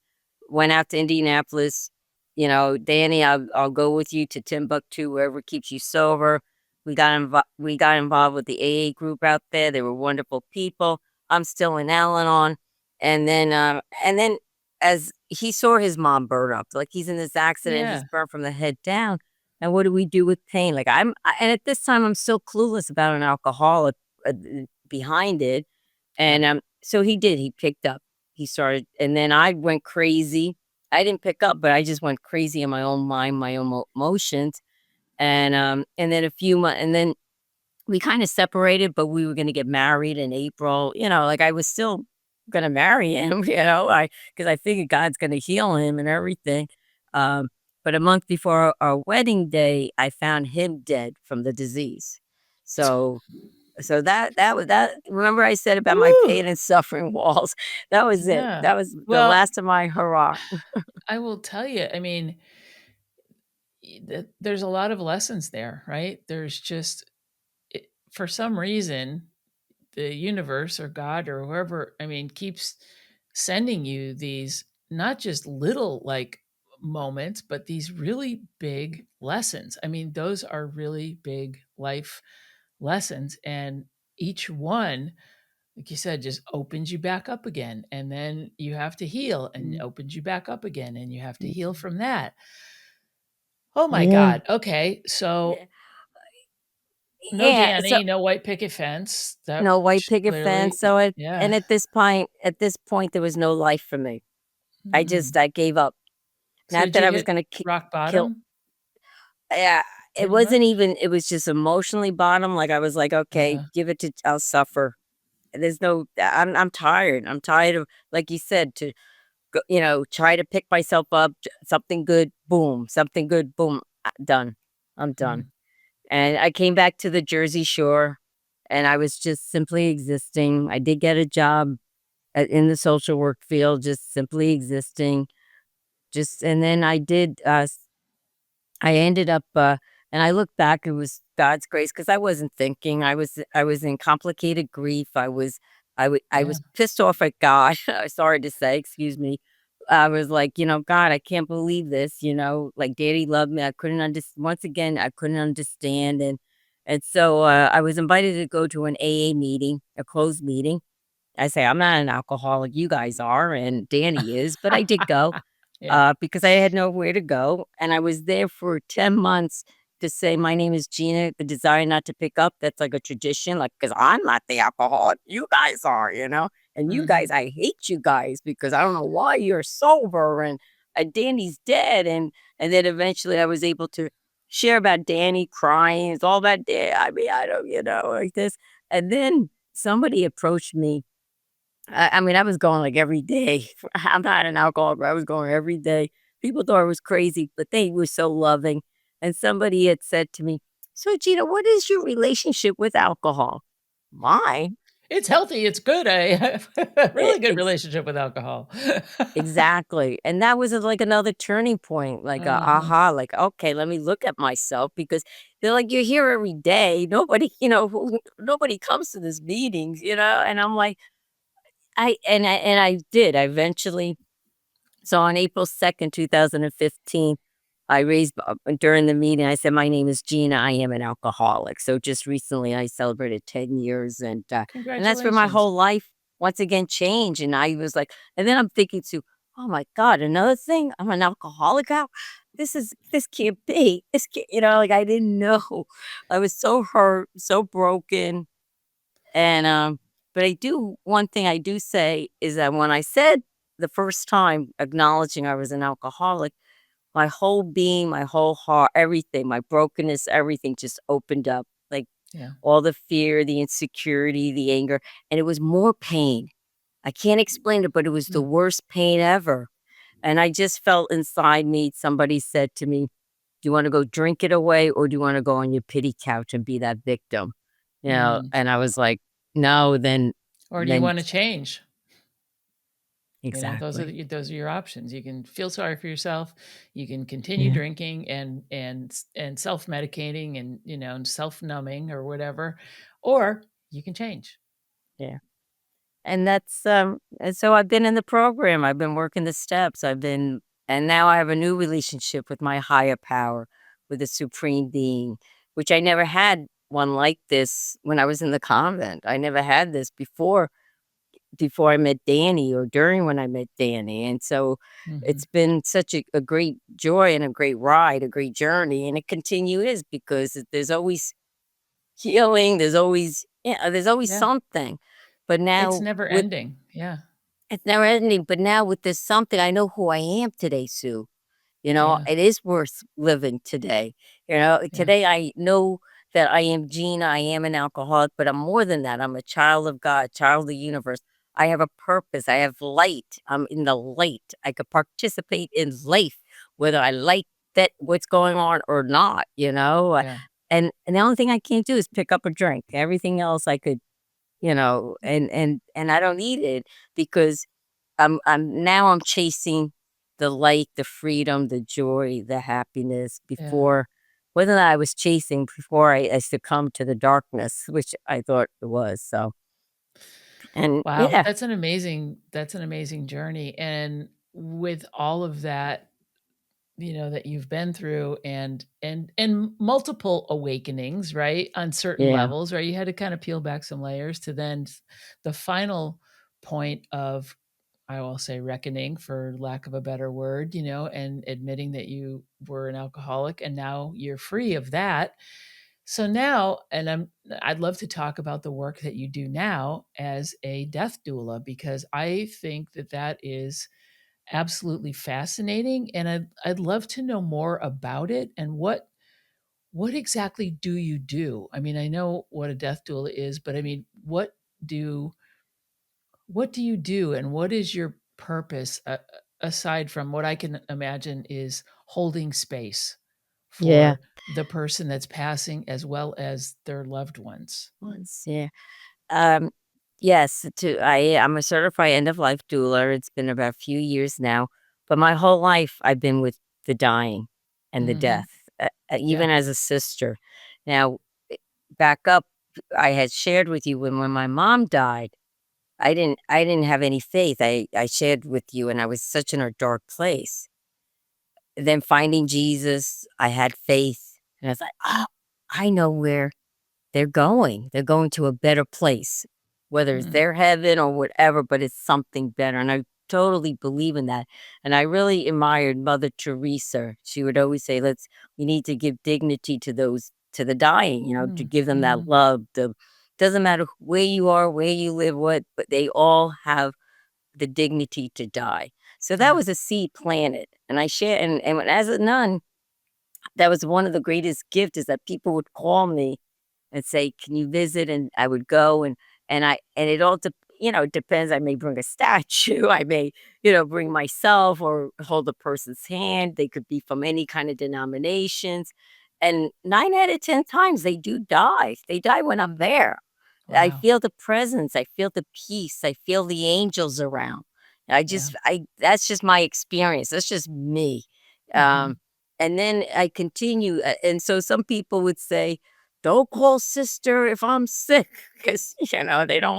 went out to Indianapolis, "Danny, I'll go with you to Timbuktu, wherever keeps you sober." We got involved with the AA group out there. They were wonderful people. I'm still in Al-Anon, and then as he saw his mom burn up, like, he's in this accident, he's Yeah. burnt from the head down, and what do we do with pain? Like, and at this time, I'm still clueless about an alcoholic, behind it, Yeah. and, so he picked up. He started and then I went crazy. I didn't pick up, but I just went crazy in my own mind, my own emotions, and then a few months, and then we kinda separated, but we were gonna get married in April, like, I was still gonna marry him, because I figured God's gonna heal him and everything, um, but a month before our wedding day, I found him dead from the disease. So that was that remember I said about my Woo. pain and suffering walls? That was it. Yeah. That was the Well, last of my hurrah. I will tell you, I mean, there's a lot of lessons there, right? There's just for some reason the universe or God or whoever, I mean, keeps sending you these not just little like moments, but these really big lessons. I mean, those are really big life lessons. And each one, like you said, just opens you back up again. And then you have to heal and Mm, opens you back up again. And you have to heal mhm. from that. Oh my Yeah, God. Okay. So yeah, no yeah, so Danny, no white picket fence. That no white picket fence, clearly, so yeah. at this point, there was no life for me. Mm-mm. I gave up. So Not did that you I was hit gonna rock kill bottom yeah, it pretty wasn't much? even it was just emotionally bottom, like, I was like, "Okay, Uh, give it to I'll suffer." There's no I'm tired. I'm tired of, like you said, to try to pick myself up, something good, boom, something good, boom, done. I'm done. mhm. And I came back to the Jersey Shore and I was just simply existing. I did get a job in the social work field, just simply existing. And then I ended up, and I look back, it was God's grace because I wasn't thinking. I was in complicated grief. I Yeah. was pissed off at God. Sorry to say, excuse me. I was like, God, I can't believe this. Like Daddy loved me. I couldn't understand. Once again, I couldn't understand, and so I was invited to go to an AA meeting, a closed meeting. I say I'm not an alcoholic. You guys are, and Danny is, but I did go Yeah. because I had nowhere to go, and I was there for 10 months to say, "My name is Gina, the desire not to pick up." That's like a tradition, like, because 'cause I'm not the alcoholic, you guys are, and you guys, Mhm. I hate you guys because I don't know why you're sober and Danny's dead, and then eventually I was able to share about Danny crying, it's all about Dan I mean, I don't like this, And then somebody approached me. I mean, I was going, like, every day. I'm not an alcoholic, but I was going every day. People thought I was crazy, but they were so loving. And somebody had said to me, "So, Gina, what is your relationship with alcohol?" "Mine?" It's healthy, it's good, I have a E really good ex relationship with alcohol. Exactly, and that was, like, another turning point, like a Uh-huh. aha, like, "Okay, let me look at myself," because they're like, "You're here every day. Nobody, who nobody comes to these meetings," and I'm like, I did. I eventually so on April 2nd, 2015, I raised during the meeting, I said, "My name is Gina. I am an alcoholic." So just recently, I celebrated 10 years, and that's where my Congratulations. whole life once again changed. And I was like, and then I'm thinking too, "Oh my God, another thing. I'm an alcoholic now. This can't be. This can't, like I didn't know. I was so hurt, so broken, and but I do one thing I do say is that when I said the first time acknowledging I was an alcoholic, my whole being, my whole heart, everything, my brokenness, everything just opened up. Like Yeah. all the fear, the insecurity, the anger, and it was more pain. I can't explain it, but it was the Mm, worst pain ever. And I just felt inside me, somebody said to me, "Do you wanna go drink it away, or do you wanna go on your pity couch and be that victim?" mm. And I was like, "No, Or do you then" wanna change? Exactly. Those are your options. You can feel sorry for yourself, you can continue Yeah, drinking and self-medicating and, and self-numbing or whatever, or you can change. yeah. And so I've been in the program, I've been working the steps, and now I have a new relationship with my higher power, with the supreme being, which I never had one like this when I was in the convent. I never had this before I met Danny or during when I met Danny. And so Mhm. it's been such a great joy and a great ride, a great journey, and it continue is because there's always healing, there's always Yeah. something. But It's now never with ending. Yeah. it's never ending, but now with this something, I know who I am today, Sue. Yeah. It is worth living today. Yeah. Today I know that I am Gina, I am an alcoholic, but I'm more than that. I'm a child of God, child of the universe. I have a purpose. I have light. I'm in the light. I could participate in life, whether I like that what's going on or not. Yeah. And the only thing I can't do is pick up a drink. Everything else I could, and I don't need it because I'm chasing the light, the freedom, the joy, the happiness Yeah. before whether I was chasing before I succumbed to the darkness, which I thought it was. So and Wow, yeah, that's an amazing journey, and with all of that, that you've been through and multiple awakenings, right? On certain yeah, levels, right? You had to kind of peel back some layers to then the final point of, I will say, reckoning, for lack of a better word, and admitting that you were an alcoholic and now you're free of that. So now, I'd love to talk about the work that you do now as a death doula, because I think that that is absolutely fascinating, and I'd love to know more about it and what exactly do you do? I mean, I know what a death doula is, but I mean, do what do you do, and what is your purpose, aside from what I can imagine is holding space yeah. for the person that's passing as well as their loved ones? Once, yeah. Um, yes, I'm a certified end of life doula. It's been about a few years now, but my whole life I've been with the dying and the Mhm. death, Yeah. even as a sister. Now, back up, I had shared with you when my mom died. I didn't have any faith. I shared with you, and I was such in a dark place. Then finding Jesus, I had faith, and I was like, oh, I know where they're going. They're going to a better place, whether it's Mm. their heaven or whatever, but it's something better, and I totally believe in that, and I really admired Mother Teresa. She would always say, we need to give dignity to those to the dying, to Mm. give them that Mhm. love, the doesn't matter where you are, where you live, what, but they all have the dignity to die. So that Yeah. was a seed planted, and I share and as a nun, that was one of the greatest gifts is that people would call me and say, "Can you visit?" And I would go, and it all depends. I may bring a statue, I may, bring myself or hold a person's hand. They could be from any kind of denominations, and 9 out of 10 times they do die. They die when I'm there. I Wow. feel the presence, I feel the peace, I feel the angels around. Yeah. I that's just my experience. That's just me. Mhm. Um, and then I continue, and so some people would say, "Don't call sister if I'm sick," because they don't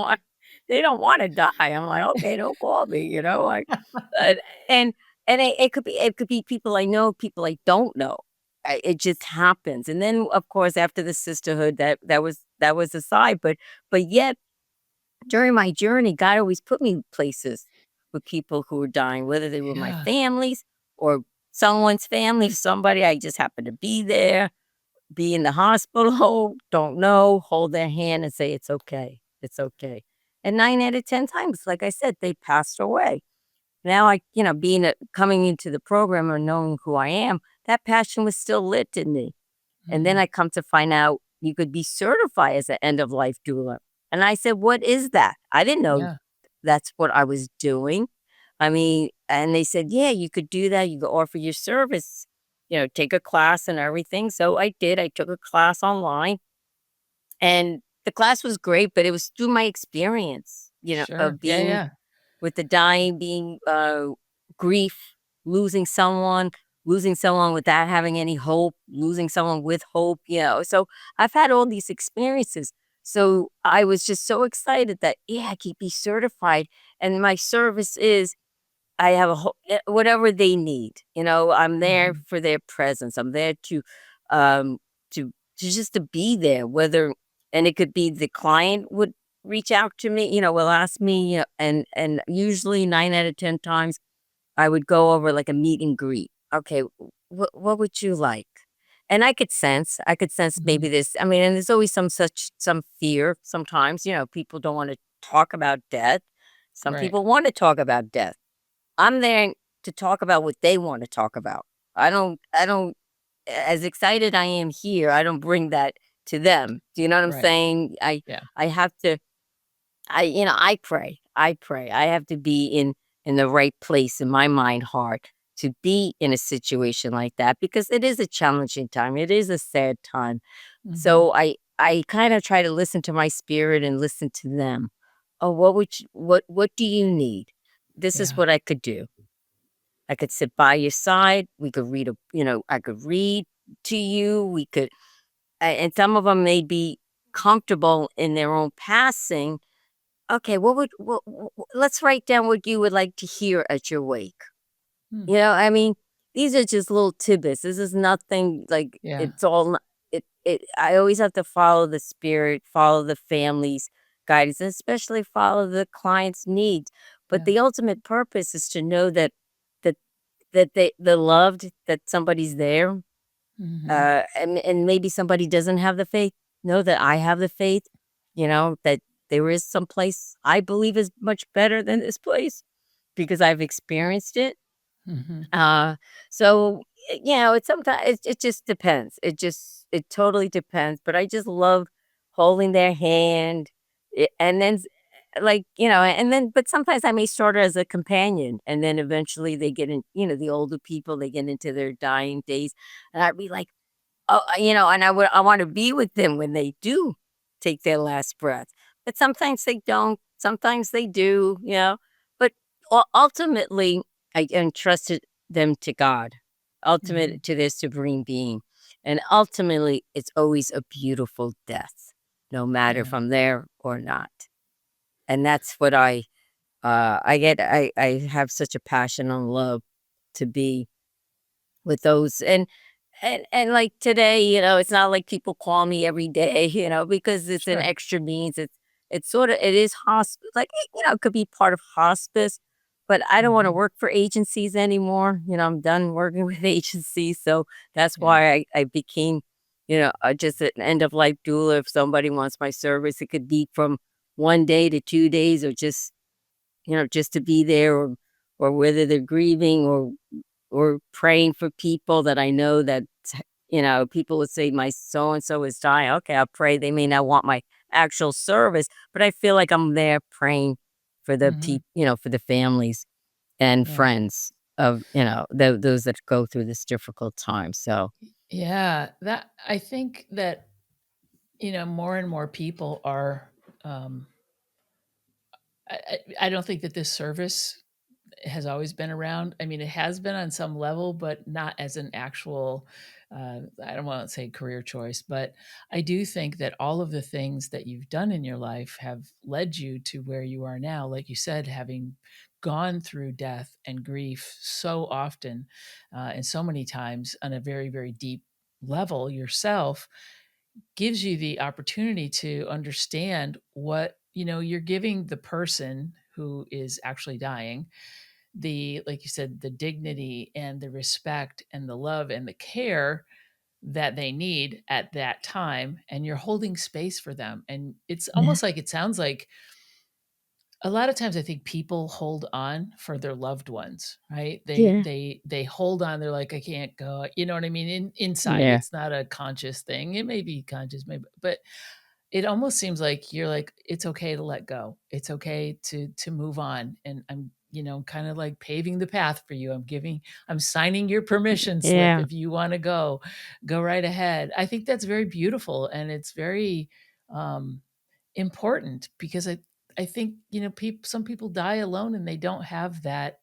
want to die. I'm like, okay, don't call me. Uh, and it could be people I know, people I don't know. It just happens. And then, of course, after the sisterhood, that was aside. But yet during my journey, God always put me in places with people who were dying, whether they were my Yeah. families or someone's family, somebody I just happened to be there, be in the hospital, don't know, hold their hand and say, "It's okay. It's okay." And 9 out of 10 times, like I said, they passed away. Now coming into the program or knowing who I am, that passion was still lit in me. And then Mhm. I come to find out you could be certified as an end of life doula. And I said, "What is that?" I didn't know Yeah. that's what I was doing. I mean, and they said, "Yeah, you could do that. You could offer your service, take a class and everything." So I did. I took a class online, and the class was great, but it was through my experience, Sure. of Yeah, being yeah. with the dying, being grief, losing someone without having any hope, losing someone with hope. So I've had all these experiences. So I was just so excited that, yeah, I could be certified. And my service is I have whatever they need. I'm there Mhm. for their presence. I'm there um, to just to be there. And it could be the client would reach out to me. Will ask me, and usually 9 out of 10 times I would go over like a meet and greet. Okay, what would you like? And I could sense maybe Mhm. this. I mean, and there's always some fear. Sometimes, people don't want to talk about death. Some Right. people want to talk about death. I'm there to talk about what they wanna talk about. I don't as excited I am here, I don't bring that to them. Do you know what I'm Right. saying? I Yeah. I have to I pray. I pray. I have to be in the right place in my mind, heart to be in a situation like that because it is a challenging time. It is a sad time. Mhm. So I kinda try to listen to my spirit and listen to them. "Oh, what do you need? This is Yeah. what I could do. I could sit by your side. We could I could read to you. And some of them may be comfortable in their own passing. Okay, let's write down what you would like to hear at your wake. Hmm. I mean, these are just little tidbits. This is nothing like Yeah. it's all. I always have to follow the spirit, follow the family's guidance, and especially follow the client's needs. But Yeah. the ultimate purpose is to know that they're loved, that somebody's there, Mhm. and maybe somebody doesn't have the faith. Know that I have the faith. That there is some place I believe is much better than this place because I've experienced it. Mhm. uh, so, it's sometimes it just depends. It totally depends, but I just love holding their hand, and then but sometimes I may start as a companion, and then eventually they get in, the older people, they get into their dying days, and I'd be like, "Oh," and I wanna be with them when they do take their last breath, but sometimes they don't, sometimes they do, but ultimately, I entrusted them to God, Mhm. ultimate to their supreme being, and ultimately, it's always a beautiful death, no matter if Yeah. I'm there or not, and that's what I have such a passion and love to be with those. And like today, it's not like people call me every day, because it's an Sure. extra means. It's sort of it is hospice, like it could be part of hospice, but I don't want to Mhm. work for agencies anymore. I'm done working with agencies, so that's Yeah. why I became, just an end of life doula. If somebody wants my service, it could be from 1 day to 2 days, or just to be there, or whether they're grieving or praying for people that I know that people would say my so and so is dying. Okay, I'll pray. They may not want my actual service, but I feel like I'm there praying for the Mhm. people, for the families and Yeah. friends of, those that go through this difficult time. So, Yeah, that I think that, more and more people are, um I don't think that this service has always been around. I mean, it has been on some level, but not as an actual, I don't want to say career choice, but I do think that all of the things that you've done in your life have led you to where you are now. Like you said, having gone through death and grief so often and so many times on a very, very deep level yourself gives you the opportunity to understand what, you're giving the person who is actually dying, the like you said, the dignity and the respect and the love and the care that they need at that time, and you're holding space for them. And it's yeah. almost like, it sounds like a lot of times I think people hold on for their loved ones, right? they Yeah. they they hold on, they're like, I can't go, you know what I mean? Inside, Yeah. it's not a conscious thing. It may be conscious, maybe, but it almost seems like you're like, it's okay to let go. It's okay to move on. And I'm, kind of like paving the path for you. I'm signing your permission slip. Yeah. If you want to go right ahead. I think that's very beautiful, and it's very um important, because I think, some people die alone and they don't have that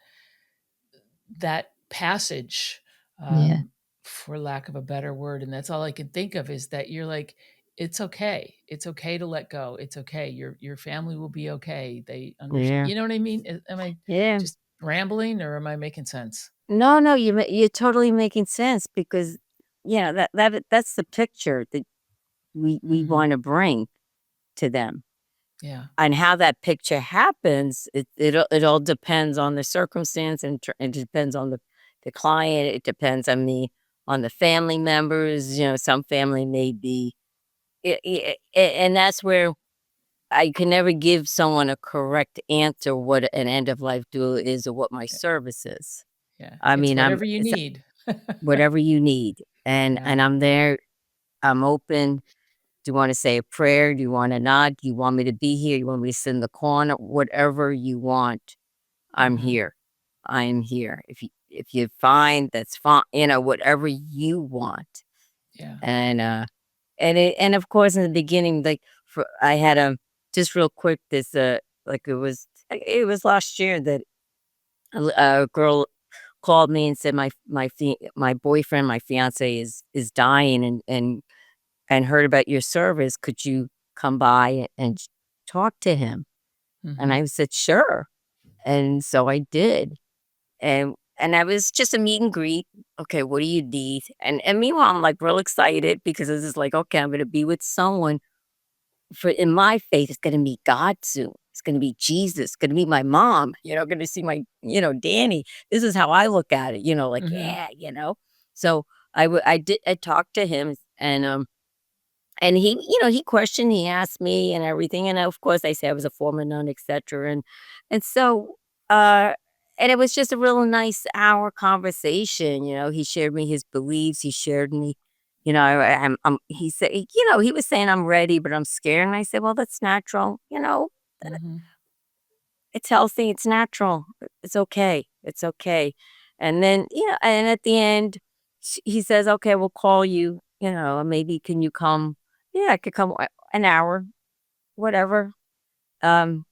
passage, Yeah. for lack of a better word. And that's all I can think of, is that you're like, it's okay. It's okay to let go. It's okay. Your family will be okay. They understand. Yeah. You know what I mean? Am I Yeah. just rambling, or am I making sense? No, no, you're totally making sense because, that's the picture that we Mhm. want to bring to them. Yeah. And how that picture happens, it all depends on the circumstance, and it depends on the client. It depends on the family members. Some family may be, and that's where I can never give someone a correct answer what an end of life doula is or what my Yeah. service is. Yeah. I It's mean, whatever you need. whatever you need, and Yeah. and I'm there. I'm open. Do you wanna say a prayer? Do you wanna not? Do you want me to be here? You want me to sit in the corner? Whatever you want, I'm Mhm. here. I am here. If you find, that's fine, whatever you want. Yeah. And of course, in the beginning, like, I had a just real quick, this, like, it was last year that a girl called me and said, my boyfriend, my fiancé is dying, and heard about your service. Could you come by and talk to him?" And Mhm. I said, "Sure." And so I did. And I was just a meet and greet. "Okay, what do you need?" And meanwhile, I'm, like, real excited because this is like, "Okay, I'm gonna be with someone for in my faith, it's gonna meet God soon. It's gonna be Jesus, gonna meet my mom, gonna see my, Danny." This is how I look at it, like, Mhm. yeah. So I talked to him, and he questioned, he asked me and everything, and of course, I said I was a former nun, etcetera, and so, uh and it was just a real nice hour conversation. He shared me his beliefs, he shared me, he said, he was saying, "I'm ready, but I'm scared," and I said, "Well, that's natural, Mhm. it's healthy, it's natural, it's okay, it's okay." And then, and at the end, he says, "Okay, we'll call you, maybe can you come?" Yeah, I could come an hour, whatever. Um,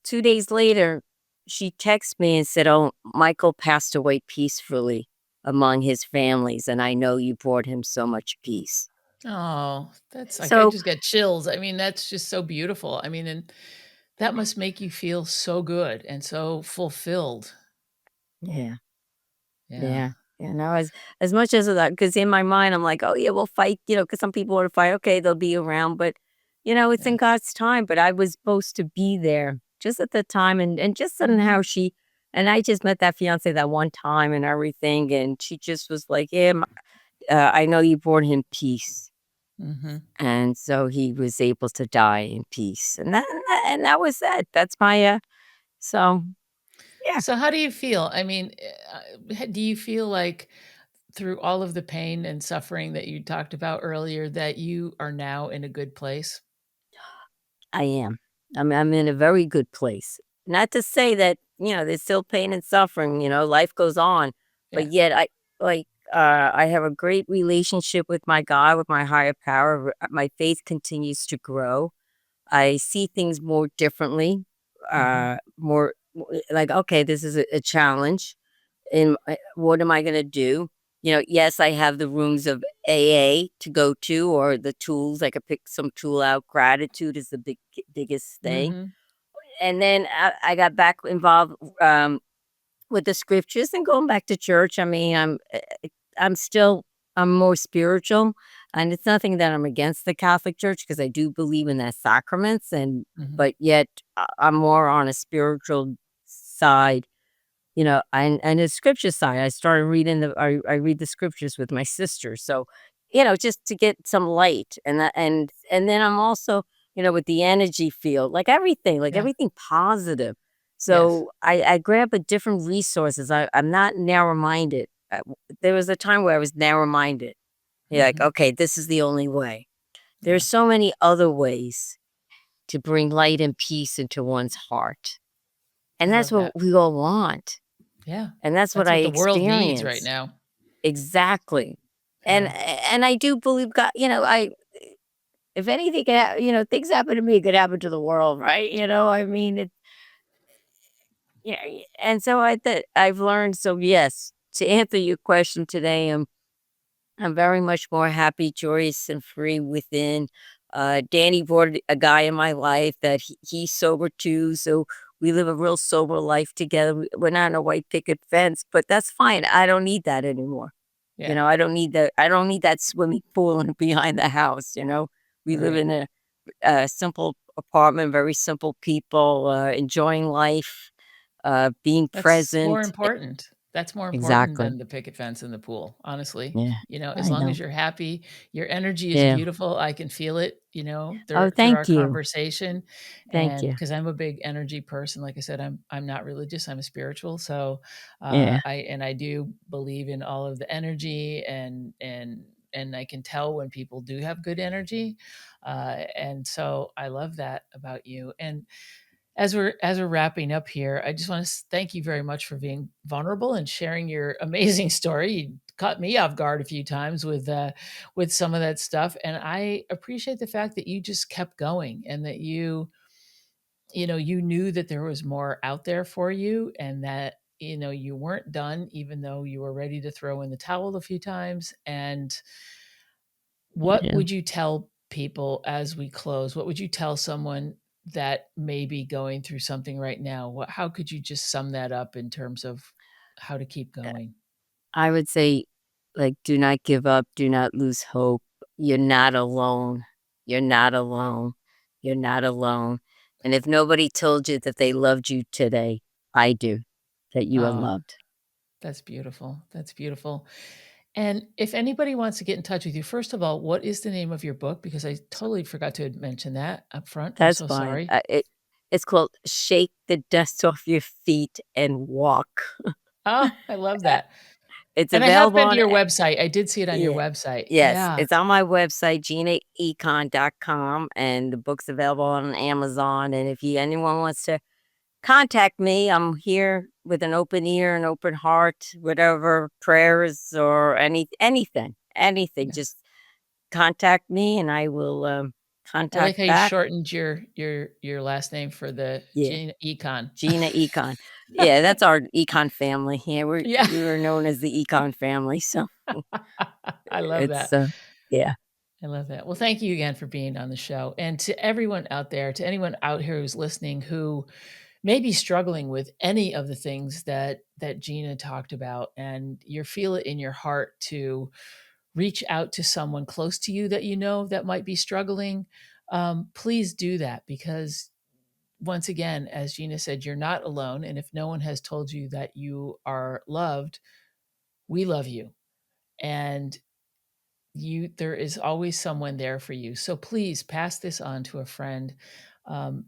2 days later, she texted me and said, "Oh, Michael passed away peacefully among his families, and I know you brought him so much peace." Oh, that's like, I So, just got chills. I mean, that's just so beautiful. I mean, and that must make you feel so good and so fulfilled. yeah. Yeah. Yeah, as much as that, because in my mind, I'm like, "Oh, yeah, we'll fight," because some people wanna fight, okay, they'll be around, but, it's Yeah. in God's time, but I was supposed to be there just at the time, and just on Mhm. how and I just met that fiancé that one time and everything, and she just was like, "Yeah, I know you brought him peace." Mhm. And so he was able to die in peace, and that was that. That's my, so, yeah. So how do you feel? I mean, do you feel like through all of the pain and suffering that you talked about earlier, that you are now in a good place? I am. I'm in a very good place. Not to say that, there's still pain and suffering, life goes on, but Yeah. yet I have a great relationship with my God, with my higher power. My faith continues to grow. I see things more differently, Mhm. like, okay, this is a challenge. And what am I going to do? Yes, I have the rooms of AA to go to, or the tools. I could pick some tool out. Gratitude is the biggest thing. Mhm. And then I got back involved with the scriptures and going back to church. I mean, I'm still I'm more spiritual, and it's nothing that I'm against the Catholic Church because I do believe in their sacraments, and Mhm. but yet I'm more on a spiritual side, and the scripture side. I started reading I read the scriptures with my sister, so, just to get some light, and then I'm also, with the energy field, like Yeah. everything positive. Yes. So I grab a different resources. I'm not narrow-minded. There was a time where I was narrow-minded. You're like, Mhm. "Okay, this is the only way." Yeah. There's so many other ways to bring light and peace into one's heart, I and that's love what that. we all want. Yeah. And that's what That's I what the world needs right experience. now. Exactly. And Yeah. and I do believe God, I if anything can things happen to me, it could happen to the world, right? I mean, and so I've learned, so yes, to answer your question today, I'm very much more happy, joyous, and free within. Danny brought a guy in my life that he's sober too, so we live a real sober life together. We're not on a white picket fence, but that's fine. I don't need that anymore. Yeah. I don't need that swimming pool behind the house. We live Right. in a simple apartment, very simple people, enjoying life, being That's more present. important. That's more important Exactly. than the picket fence in the pool, honestly. Yeah, As I long as know. you're happy, your energy is Yeah. beautiful. I can feel it, Oh, through thank our you. conversation. Thank And you. because I'm a big energy person, like I said, I'm not religious, I'm a spiritual. So Yeah. I do believe in all of the energy, and I can tell when people do have good energy. And so I love that about you. And as we're wrapping up here, I just want to thank you very much for being vulnerable and sharing your amazing story. You caught me off guard a few times with some of that stuff, and I appreciate the fact that you just kept going, and that you knew that there was more out there for you, and that you weren't done, even though you were ready to throw in the towel a few times. And what Yeah. would you tell people as we close? What would you tell someone that may be going through something right now? How could you just sum that up in terms of how to keep going? I would say, like, do not give up, do not lose hope. You're not alone. You're not alone. You're not alone. And if nobody told you that they loved you today, I do, that you are Oh, loved. that's beautiful. That's beautiful. And if anybody wants to get in touch with you, first of all, what is the name of your book? Because I totally forgot to mention that up front. I'm That's so fine. sorry. It's called Shake the Dust Off Your Feet and Walk. Oh, I love that. It's And I have available been to on your website. I did see it on your yeah. website. Yes, Yeah. it's on my website, ginaecon.com, and the book's available on Amazon. And if anyone wants to contact me, I'm here with an open ear, an open heart, whatever prayers or anything. Yeah. Just contact me, and I will I like contact how you back. shortened your last name for the Yeah, Gina Econ. Gina Econ. Yeah, that's our econ family. Yeah, Yeah. we were known as the econ family. So I love it's that. yeah, I love that. Well, thank you again for being on the show. And to everyone out there, to anyone out here who's listening who may be struggling with any of the things that Gina talked about, and you feel it in your heart to reach out to someone close to you that that might be struggling, please do that, because once again, as Gina said, you're not alone. And if no one has told you that you are loved, we love you. And there is always someone there for you. So please pass this on to a friend.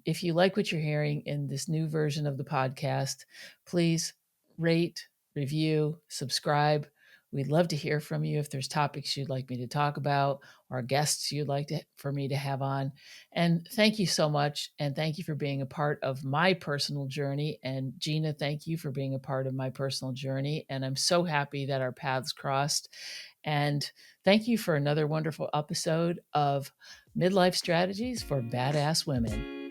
If you like what you're hearing in this new version of the podcast, please rate, review, subscribe, We'd love to hear from you if there's topics you'd like me to talk about or guests you'd like for me to have on. And thank you so much. And thank you for being a part of my personal journey. And Gina, thank you for being a part of my personal journey. And I'm so happy that our paths crossed. And thank you for another wonderful episode of Midlife Strategies for Badass Women.